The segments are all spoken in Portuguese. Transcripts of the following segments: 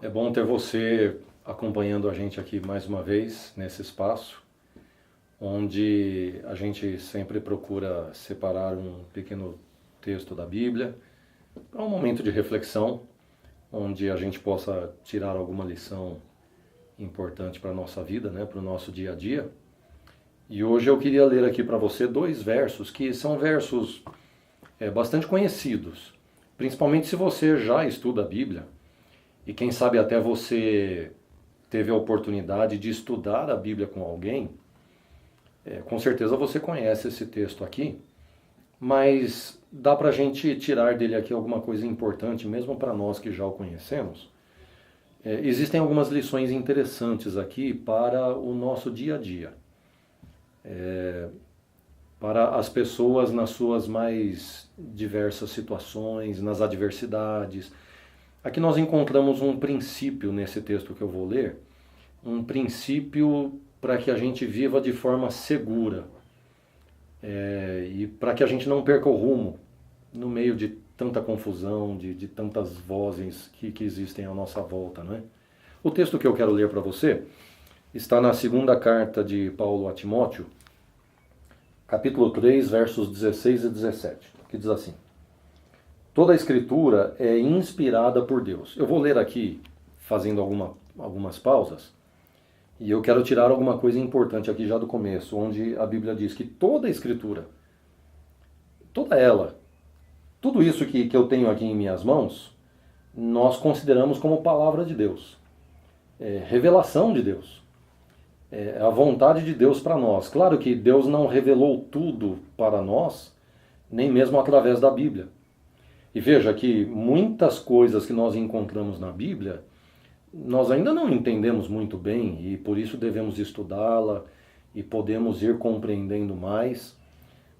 É bom ter você acompanhando a gente aqui mais uma vez nesse espaço, onde a gente sempre procura separar um pequeno texto da Bíblia para um momento de reflexão, onde a gente possa tirar alguma lição importante para a nossa vida, né, para o nosso dia a dia. E hoje eu queria ler aqui para você dois versos que são versos bastante conhecidos, principalmente se você já estuda a Bíblia. E quem sabe até você teve a oportunidade de estudar a Bíblia com alguém, com certeza você conhece esse texto aqui, mas dá para a gente tirar dele aqui alguma coisa importante, mesmo para nós que já o conhecemos. Existem algumas lições interessantes aqui para o nosso dia a dia, para as pessoas nas suas mais diversas situações, nas adversidades. Aqui nós encontramos um princípio nesse texto que eu vou ler, um princípio para que a gente viva de forma segura e para que a gente não perca o rumo no meio de tanta confusão, de tantas vozes que existem à nossa volta, não é? O texto que eu quero ler para você está na segunda carta de Paulo a Timóteo, capítulo 3, versos 16 e 17, que diz assim: toda a Escritura é inspirada por Deus. Eu vou ler aqui, fazendo algumas pausas, e eu quero tirar alguma coisa importante aqui já do começo, onde a Bíblia diz que toda a Escritura, toda ela, tudo isso que eu tenho aqui em minhas mãos, nós consideramos como palavra de Deus, revelação de Deus, a vontade de Deus para nós. Claro que Deus não revelou tudo para nós, nem mesmo através da Bíblia. E veja que muitas coisas que nós encontramos na Bíblia, nós ainda não entendemos muito bem e por isso devemos estudá-la e podemos ir compreendendo mais.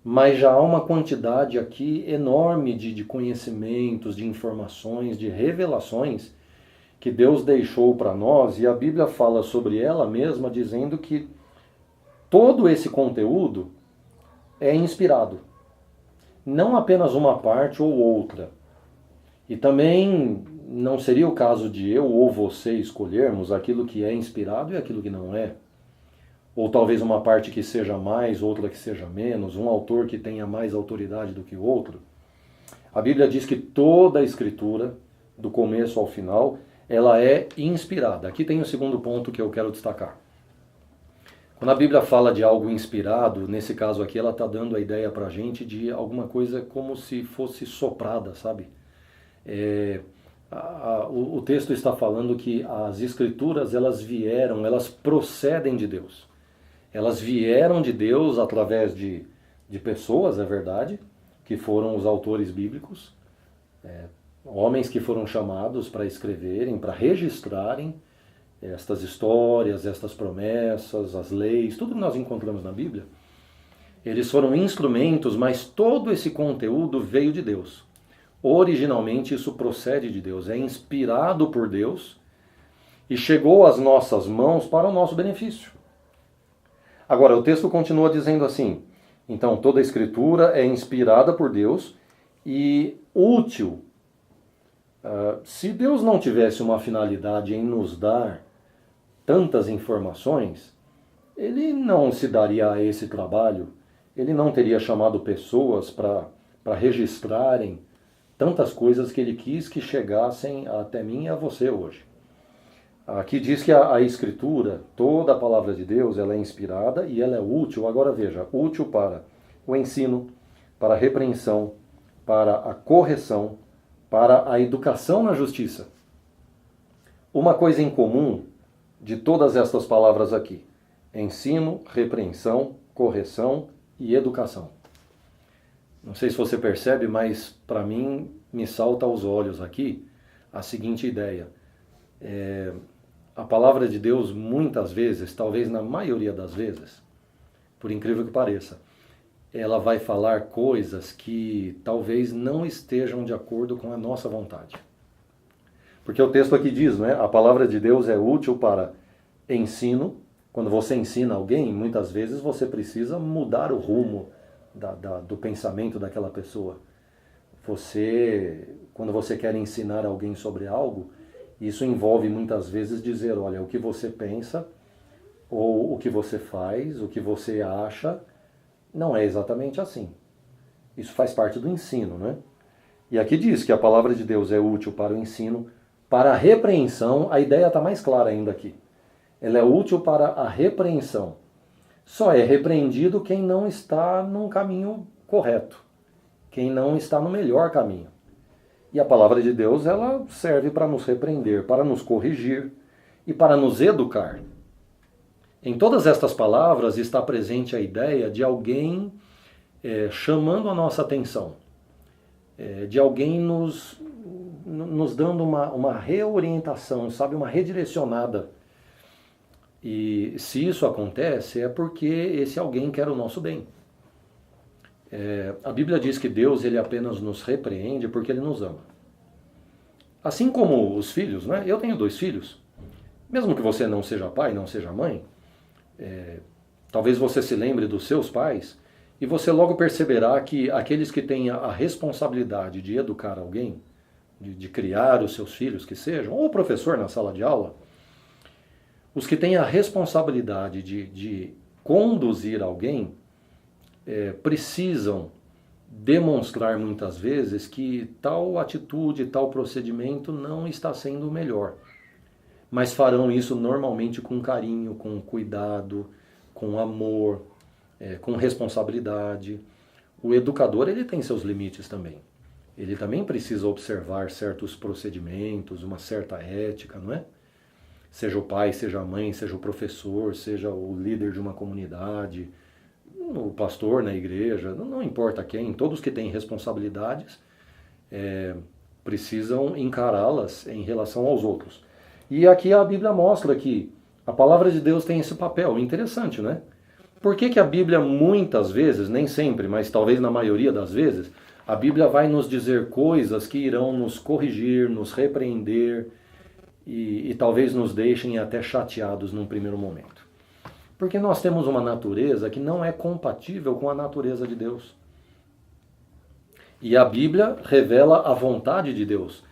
Mas já há uma quantidade aqui enorme de conhecimentos, de informações, de revelações que Deus deixou para nós, e a Bíblia fala sobre ela mesma, dizendo que todo esse conteúdo é inspirado. Não apenas uma parte ou outra. E também não seria o caso de eu ou você escolhermos aquilo que é inspirado e aquilo que não é. Ou talvez uma parte que seja mais, outra que seja menos, um autor que tenha mais autoridade do que o outro. A Bíblia diz que toda a Escritura, do começo ao final, ela é inspirada. Aqui tem o segundo ponto que eu quero destacar. Quando a Bíblia fala de algo inspirado, nesse caso aqui, ela está dando a ideia para a gente de alguma coisa como se fosse soprada, sabe? O texto está falando que as Escrituras, elas procedem de Deus. Elas vieram de Deus através de pessoas, é verdade, que foram os autores bíblicos, homens que foram chamados para escreverem, para registrarem estas histórias, estas promessas, as leis, tudo que nós encontramos na Bíblia. Eles foram instrumentos, mas todo esse conteúdo veio de Deus. Originalmente isso procede de Deus, é inspirado por Deus e chegou às nossas mãos para o nosso benefício. Agora, o texto continua dizendo assim: então toda a Escritura é inspirada por Deus e útil. Se Deus não tivesse uma finalidade em nos dar tantas informações, Ele não se daria a esse trabalho, Ele não teria chamado pessoas para registrarem tantas coisas que Ele quis que chegassem até mim e a você hoje. Aqui diz que a Escritura, toda a palavra de Deus, ela é inspirada e ela é útil. Agora veja, útil para o ensino, para a repreensão, para a correção, para a educação na justiça. Uma coisa em comum de todas estas palavras aqui: ensino, repreensão, correção e educação. Não sei se você percebe, mas para mim me salta aos olhos aqui a seguinte ideia. A palavra de Deus muitas vezes, talvez na maioria das vezes, por incrível que pareça, ela vai falar coisas que talvez não estejam de acordo com a nossa vontade. Porque o texto aqui diz, né? A palavra de Deus é útil para ensino. Quando você ensina alguém, muitas vezes você precisa mudar o rumo do pensamento daquela pessoa. Quando você quer ensinar alguém sobre algo, Isso envolve muitas vezes dizer, olha, o que você pensa, ou o que você faz, o que você acha, não é exatamente assim. Isso faz parte do ensino, né? E aqui diz que a palavra de Deus é útil para o ensino, para a repreensão, a ideia está mais clara ainda aqui. Ela é útil para a repreensão. Só é repreendido quem não está num caminho correto, quem não está no melhor caminho. E a palavra de Deus, ela serve para nos repreender, para nos corrigir e para nos educar. Em todas estas palavras está presente a ideia de alguém chamando a nossa atenção, de alguém nos dando uma reorientação, sabe, uma redirecionada. E se isso acontece, é porque esse alguém quer o nosso bem. A Bíblia diz que Deus ele apenas nos repreende porque Ele nos ama. Assim como os filhos, né? Eu tenho 2 filhos. Mesmo que você não seja pai, não seja mãe, talvez você se lembre dos seus pais e você logo perceberá que aqueles que têm a responsabilidade de educar alguém, de criar os seus filhos que sejam, ou o professor na sala de aula, os que têm a responsabilidade de conduzir alguém, precisam demonstrar muitas vezes que tal atitude, tal procedimento não está sendo o melhor. Mas farão isso normalmente com carinho, com cuidado, com amor, com responsabilidade. O educador ele tem seus limites também. Ele também precisa observar certos procedimentos, uma certa ética, não é? Seja o pai, seja a mãe, seja o professor, seja o líder de uma comunidade, o pastor na igreja, não importa quem, todos que têm responsabilidades precisam encará-las em relação aos outros. E aqui a Bíblia mostra que a palavra de Deus tem esse papel, interessante, né? Por que a Bíblia muitas vezes, nem sempre, mas talvez na maioria das vezes, a Bíblia vai nos dizer coisas que irão nos corrigir, nos repreender e talvez nos deixem até chateados num primeiro momento? Porque nós temos uma natureza que não é compatível com a natureza de Deus. E a Bíblia revela a vontade de Deus.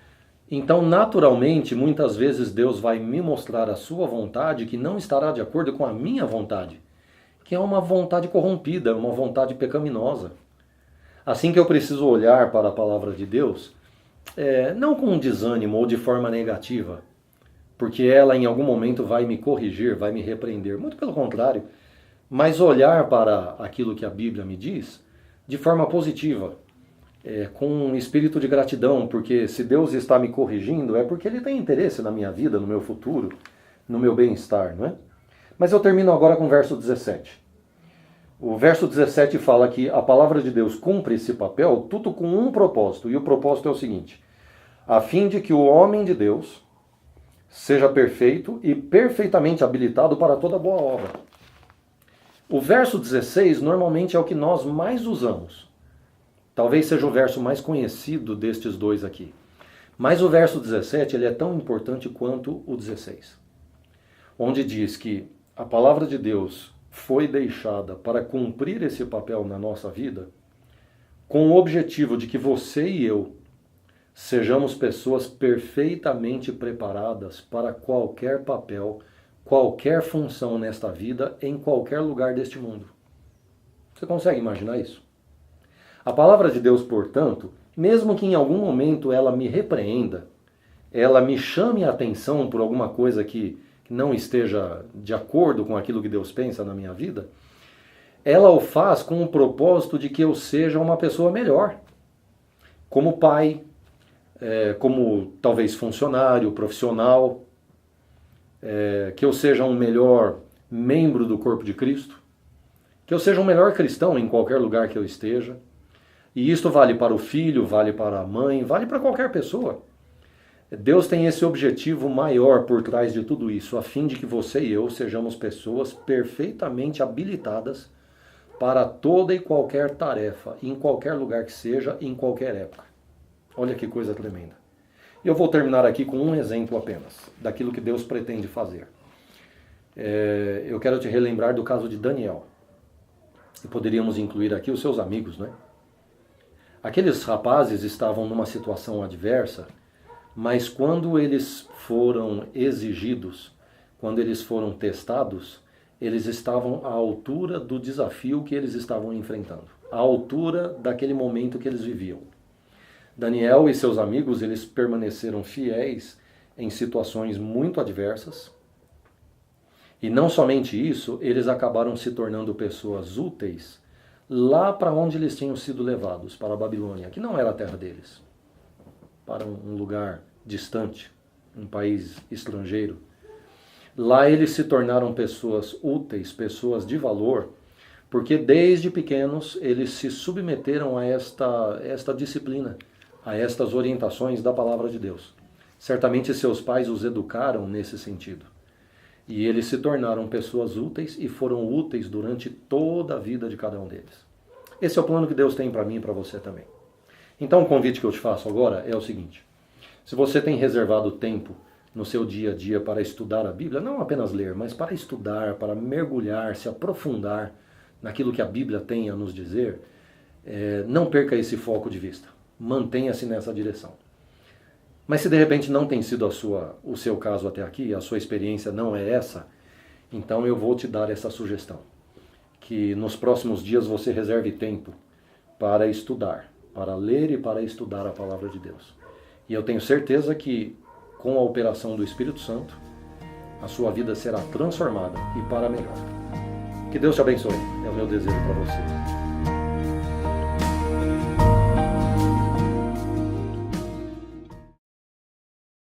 Então, naturalmente, muitas vezes Deus vai me mostrar a sua vontade que não estará de acordo com a minha vontade, que é uma vontade corrompida, uma vontade pecaminosa. Assim que eu preciso olhar para a palavra de Deus, não com desânimo ou de forma negativa, porque ela em algum momento vai me corrigir, vai me repreender. Muito pelo contrário, mas olhar para aquilo que a Bíblia me diz de forma positiva, com um espírito de gratidão, porque se Deus está me corrigindo é porque Ele tem interesse na minha vida, no meu futuro, no meu bem-estar, não é? Mas eu termino agora com o verso 17. O verso 17 fala que a palavra de Deus cumpre esse papel tudo com um propósito, e o propósito é o seguinte: a fim de que o homem de Deus seja perfeito e perfeitamente habilitado para toda boa obra. O verso 16 normalmente é o que nós mais usamos. Talvez seja o verso mais conhecido destes dois aqui. Mas o verso 17 ele é tão importante quanto o 16. Onde diz que a palavra de Deus foi deixada para cumprir esse papel na nossa vida, com o objetivo de que você e eu sejamos pessoas perfeitamente preparadas para qualquer papel, qualquer função nesta vida, em qualquer lugar deste mundo. Você consegue imaginar isso? A palavra de Deus, portanto, mesmo que em algum momento ela me repreenda, ela me chame a atenção por alguma coisa que não esteja de acordo com aquilo que Deus pensa na minha vida, ela o faz com o propósito de que eu seja uma pessoa melhor. Como pai, como talvez funcionário, profissional, que eu seja um melhor membro do corpo de Cristo, que eu seja um melhor cristão em qualquer lugar que eu esteja. E isto vale para o filho, vale para a mãe, vale para qualquer pessoa. Deus tem esse objetivo maior por trás de tudo isso, a fim de que você e eu sejamos pessoas perfeitamente habilitadas para toda e qualquer tarefa, em qualquer lugar que seja, em qualquer época. Olha que coisa tremenda. E eu vou terminar aqui com um exemplo apenas, daquilo que Deus pretende fazer. Eu quero te relembrar do caso de Daniel. E poderíamos incluir aqui os seus amigos, né? Aqueles rapazes estavam numa situação adversa, Mas quando eles foram exigidos, quando eles foram testados, eles estavam à altura do desafio que eles estavam enfrentando, à altura daquele momento que eles viviam. Daniel e seus amigos, eles permaneceram fiéis em situações muito adversas. E não somente isso, eles acabaram se tornando pessoas úteis lá para onde eles tinham sido levados, para a Babilônia, que não era a terra deles, para um lugar distante, um país estrangeiro. Lá eles se tornaram pessoas úteis, pessoas de valor, porque desde pequenos eles se submeteram a esta disciplina, a estas orientações da palavra de Deus. Certamente seus pais os educaram nesse sentido. E eles se tornaram pessoas úteis e foram úteis durante toda a vida de cada um deles. Esse é o plano que Deus tem para mim e para você também. Então o convite que eu te faço agora é o seguinte: se você tem reservado tempo no seu dia a dia para estudar a Bíblia, não apenas ler, mas para estudar, para mergulhar, se aprofundar naquilo que a Bíblia tem a nos dizer, não perca esse foco de vista. Mantenha-se nessa direção. Mas se de repente não tem sido o seu caso até aqui, a sua experiência não é essa, então eu vou te dar essa sugestão. Que nos próximos dias você reserve tempo para estudar, para ler e para estudar a palavra de Deus. E eu tenho certeza que com a operação do Espírito Santo, a sua vida será transformada e para melhor. Que Deus te abençoe, é o meu desejo para você.